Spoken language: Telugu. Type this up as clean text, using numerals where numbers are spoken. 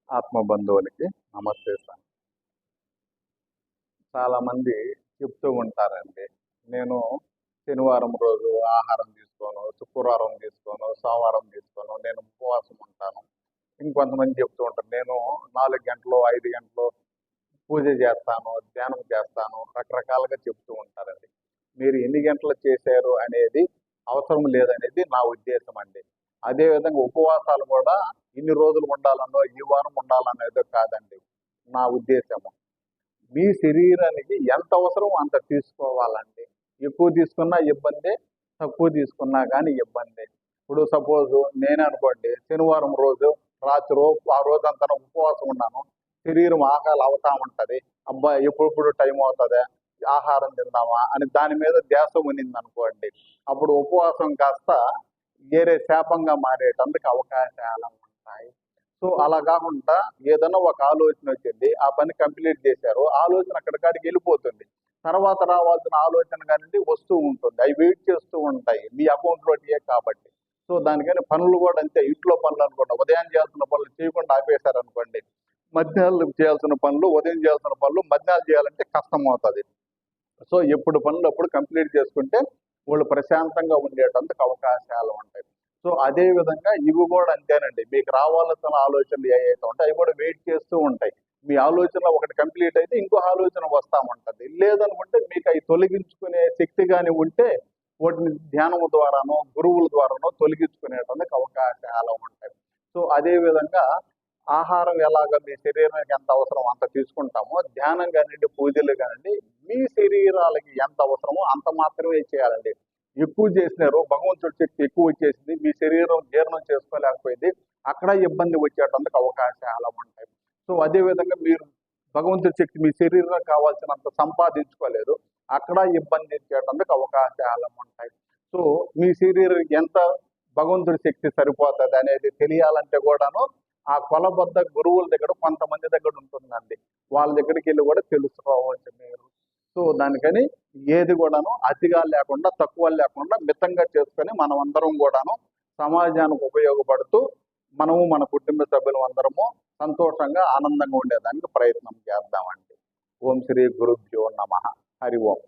ఆత్మబంధువులకి నమస్తే సార్. చాలామంది చెప్తూ ఉంటారండి, నేను శనివారం రోజు ఆహారం తీసుకోను, శుక్రవారం తీసుకోను, సోమవారం తీసుకోను, నేను ఉపవాసం ఉంటాను. ఇంకొంతమంది చెప్తూ ఉంటారు, నేను 4 గంటలు 5 గంటలు పూజ చేస్తాను, ధ్యానం చేస్తాను, రకరకాలుగా చెప్తూ ఉంటారండి. మీరు ఎన్ని గంటలు చేశారు అనేది అవసరం లేదనేది నా ఉద్దేశం అండి. అదేవిధంగా ఉపవాసాలు కూడా ఇన్ని రోజులు ఉండాలనో ఈ వారం ఉండాలనేదో కాదండి నా ఉద్దేశము. మీ శరీరానికి ఎంత అవసరం అంత తీసుకోవాలండి. ఎక్కువ తీసుకున్నా ఇబ్బందే, తక్కువ తీసుకున్నా కానీ ఇబ్బందే. ఇప్పుడు సపోజు నేనే అనుకోండి, శనివారం రోజు రాత్రి ఆ రోజంతా ఉపవాసం ఉన్నాను, శరీరం ఆకలి అవుతా ఉంటది, అబ్బా ఎప్పుడెప్పుడు టైం అవుతుందా, ఆహారం తిందామా అని దాని మీద ధ్యాస ఉన్నింది అనుకోండి, అప్పుడు ఉపవాసం కాస్త వేరే శాపంగా మారేటందుకు అవకాశాలు ఉంటాయి. సో అలా కాకుండా ఏదైనా ఒక ఆలోచన వచ్చింది, ఆ పని కంప్లీట్ చేశారు, ఆలోచన అక్కడికాడికి వెళ్ళిపోతుంది, తర్వాత రావాల్సిన ఆలోచన కానీ వస్తూ ఉంటుంది, అవి వెయిట్ చేస్తూ ఉంటాయి మీ అకౌంట్లోటియే కాబట్టి. సో దానికని పనులు కూడా అంతే, ఇంట్లో పనులు అనుకోండి, ఉదయం చేయాల్సిన పనులు చేయకుండా ఆపేశారనుకోండి, మధ్యాహ్నం చేయాల్సిన పనులు ఉదయం చేయాల్సిన పనులు మధ్యాహ్నం చేయాలంటే కష్టం అవుతుంది. సో ఎప్పుడు పనులు అప్పుడు కంప్లీట్ చేసుకుంటే వాళ్ళు ప్రశాంతంగా ఉండేటందుకు అవకాశాలు ఉంటాయి. సో అదే విధంగా ఇవి కూడా అంతేనండి, మీకు రావాల్సిన ఆలోచనలు ఏవైతే ఉంటాయి అవి కూడా వెయిట్ చేస్తూ ఉంటాయి. మీ ఆలోచన ఒకటి కంప్లీట్ అయితే ఇంకో ఆలోచన వస్తూ ఉంటుంది. లేదనుకుంటే మీకు అవి తొలగించుకునే శక్తి కానీ ఉంటే వాటిని ధ్యానం ద్వారానో గురువుల ద్వారానో తొలగించుకునేటందుకు అవకాశాలు ఉంటాయి. సో అదే విధంగా ఆహారం ఎలాగ మీ శరీరానికి ఎంత అవసరం అంత తీసుకుంటామో, ధ్యానం కానివ్వండి పూజలు కానివ్వండి మీ శరీరాలకి ఎంత అవసరమో అంత మాత్రమే చేయాలండి. ఎక్కువ చేసినారు, భగవంతుడి శక్తి ఎక్కువ వచ్చేసింది, మీ శరీరం జీర్ణం చేసుకోలేకపోయింది, అక్కడ ఇబ్బంది వచ్చేటందుకు అవకాశాలు ఉంటాయి. సో అదేవిధంగా మీరు భగవంతుడి శక్తి మీ శరీరం కావాల్సినంత సంపాదించుకోలేదు, అక్కడ ఇబ్బంది ఇచ్చేటందుకు అవకాశాలు ఉంటాయి. సో మీ శరీరం ఎంత భగవంతుడి శక్తి సరిపోతుంది అనేది తెలియాలంటే కూడాను ఆ కొలబద్ద గురువుల దగ్గర కొంతమంది దగ్గర ఉంటుందండి, వాళ్ళ దగ్గరికి వెళ్ళి కూడా తెలుసుకోవచ్చు మీరు. సో దానికని ఏది కూడాను అతిగా లేకుండా తక్కువ లేకుండా మితంగా చేసుకొని మనం అందరం కూడాను సమాజానికి ఉపయోగపడుతూ మనము మన కుటుంబ సభ్యులు అందరము సంతోషంగా ఆనందంగా ఉండేదానికి ప్రయత్నం చేద్దామండి. ఓం శ్రీ గురుభ్యో నమః. హరి ఓం.